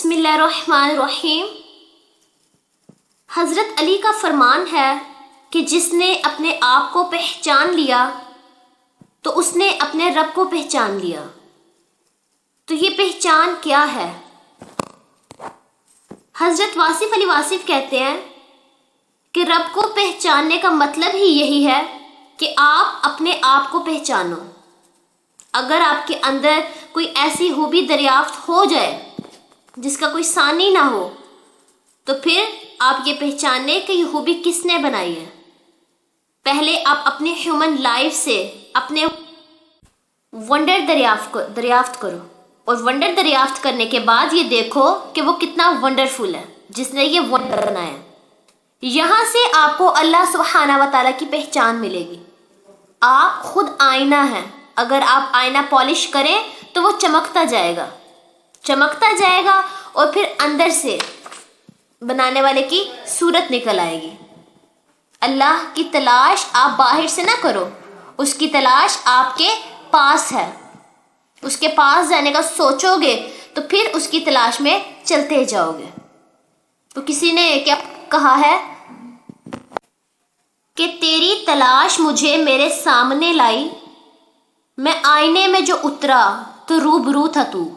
बिस्मिल्लाहिर्रहमानिर्रहीम। हज़रत अली का फरमान है कि जिसने अपने आप को पहचान लिया तो उसने अपने रब को पहचान लिया। तो ये पहचान क्या है? हज़रत वासिफ़ अली वासिफ़ कहते हैं कि रब को पहचानने का मतलब ही यही है कि आप अपने आप को पहचानो। अगर आपके अंदर कोई ऐसी खूबी दरियाफ्त हो जाए जिसका कोई सानी ना हो, तो फिर आप ये पहचाने कि ये खूबी किसने बनाई है। पहले आप अपने ह्यूमन लाइफ से अपने वंडर दरियाफ्त करो, और वंडर दरियाफ्त करने के बाद ये देखो कि वो कितना वंडरफुल है जिसने ये वंडर बनाया। यहाँ से आपको अल्लाह सुब्हाना व तआला की पहचान मिलेगी। आप खुद आईना हैं। अगर आप आईना पॉलिश करें तो वो चमकता जाएगा और फिर अंदर से बनाने वाले की सूरत निकल आएगी। अल्लाह की तलाश आप बाहर से ना करो, उसकी तलाश आपके पास है। उसके पास जाने का सोचोगे तो फिर उसकी तलाश में चलते जाओगे। तो किसी ने क्या कहा है कि तेरी तलाश मुझे मेरे सामने लाई, मैं आईने में जो उतरा तो रूबरू था तू।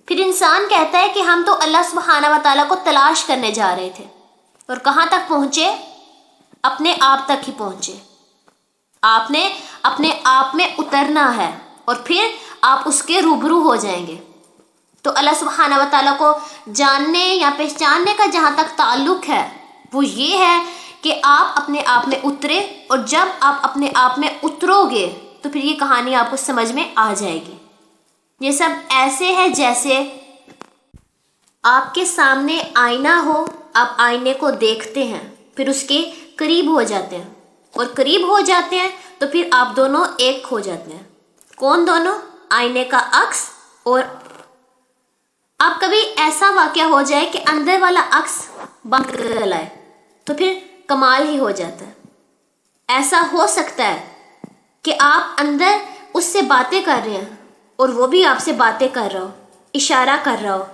फिर इंसान कहता है कि हम तो अल्लाह सुब्हाना व तआला को तलाश करने जा रहे थे, और कहाँ तक पहुँचे? अपने आप तक ही पहुँचे। आपने अपने आप में उतरना है और फिर आप उसके रूबरू हो जाएंगे। तो अल्लाह सुब्हाना व तआला को जानने या पहचानने का जहाँ तक ताल्लुक़ है वो ये है कि आप अपने आप में उतरे, और जब आप अपने आप में उतरोगे तो फिर ये कहानी आपको समझ में आ जाएगी। ये सब ऐसे है जैसे आपके सामने आईना हो, आप आईने को देखते हैं, फिर उसके करीब हो जाते हैं, और करीब हो जाते हैं तो फिर आप दोनों एक हो जाते हैं। कौन दोनों? आईने का अक्स और आप। कभी ऐसा वाक़या हो जाए कि अंदर वाला अक्स बाहर लाए तो फिर कमाल ही हो जाता है। ऐसा हो सकता है कि आप अंदर उससे बातें कर रहे हैं और वो भी आपसे बातें कर रहा हो, इशारा कर रहा हो।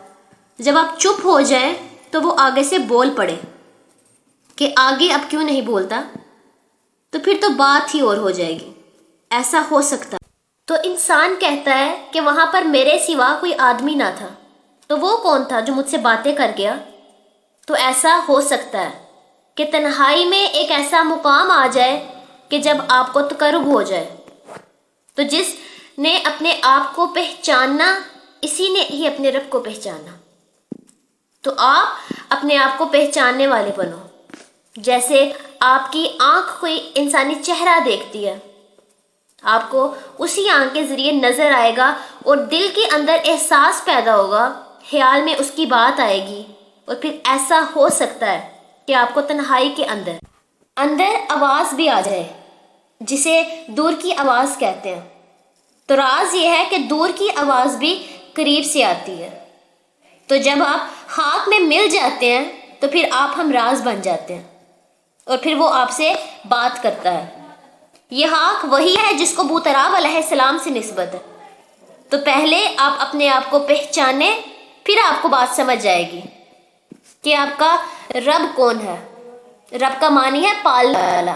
जब आप चुप हो जाए तो वो आगे से बोल पड़े कि आगे अब क्यों नहीं बोलता, तो फिर तो बात ही और हो जाएगी। ऐसा हो सकता है। तो इंसान कहता है कि वहाँ पर मेरे सिवा कोई आदमी ना था, तो वो कौन था जो मुझसे बातें कर गया? तो ऐसा हो सकता है कि तन्हाई में एक ऐसा मुकाम आ जाए कि जब आपको तकर्रुब हो जाए। तो जिसने अपने आप को पहचानना, इसी ने ही अपने रब को पहचाना। तो आप अपने आप को पहचानने वाले बनो। जैसे आपकी आँख कोई इंसानी चेहरा देखती है, आपको उसी आँख के ज़रिए नज़र आएगा और दिल के अंदर एहसास पैदा होगा, ख्याल में उसकी बात आएगी, और फिर ऐसा हो सकता है कि आपको तन्हाई के अंदर आवाज़ भी आ जाए, जिसे दूर की आवाज़ कहते हैं। तो राज ये है कि दूर की आवाज़ भी करीब से आती है। तो जब आप हाथ में मिल जाते हैं तो फिर आप हम राज बन जाते हैं, और फिर वो आपसे बात करता है। ये हाथ वही है जिसको बूतराब अलैहिस्सलाम से निस्बत है। तो पहले आप अपने आप को पहचाने, फिर आपको बात समझ जाएगी कि आपका रब कौन है। रब का मानी है पालने वाला।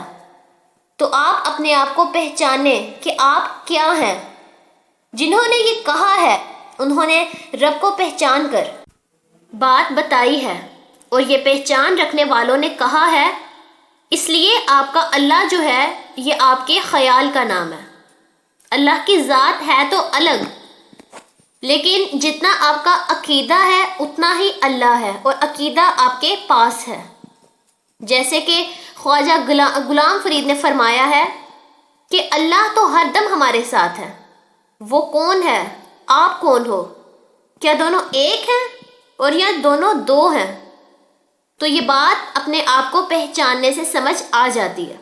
तो आप अपने आप को पहचाने कि आप क्या हैं। जिन्होंने ये कहा है उन्होंने रब को पहचान कर बात बताई है, और ये पहचान रखने वालों ने कहा है। इसलिए आपका अल्लाह जो है ये आपके ख्याल का नाम है। अल्लाह की ज़ात है तो अलग, लेकिन जितना आपका अकीदा है उतना ही अल्लाह है, और अकीदा आपके पास है। जैसे कि ख्वाजा गुलाम फरीद ने फरमाया है कि अल्लाह तो हरदम हमारे साथ है। वो कौन है? आप कौन हो? क्या दोनों एक हैं और या दोनों दो हैं? तो ये बात अपने आप को पहचानने से समझ आ जाती है।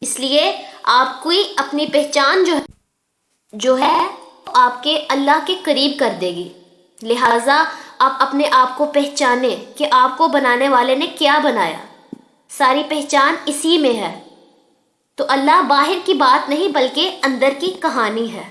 इसलिए आपको अपनी पहचान जो है आपके अल्लाह के करीब कर देगी। लिहाजा आप अपने आप को पहचाने कि आपको बनाने वाले ने क्या बनाया। सारी पहचान इसी में है। तो अल्लाह बाहर की बात नहीं बल्कि अंदर की कहानी है।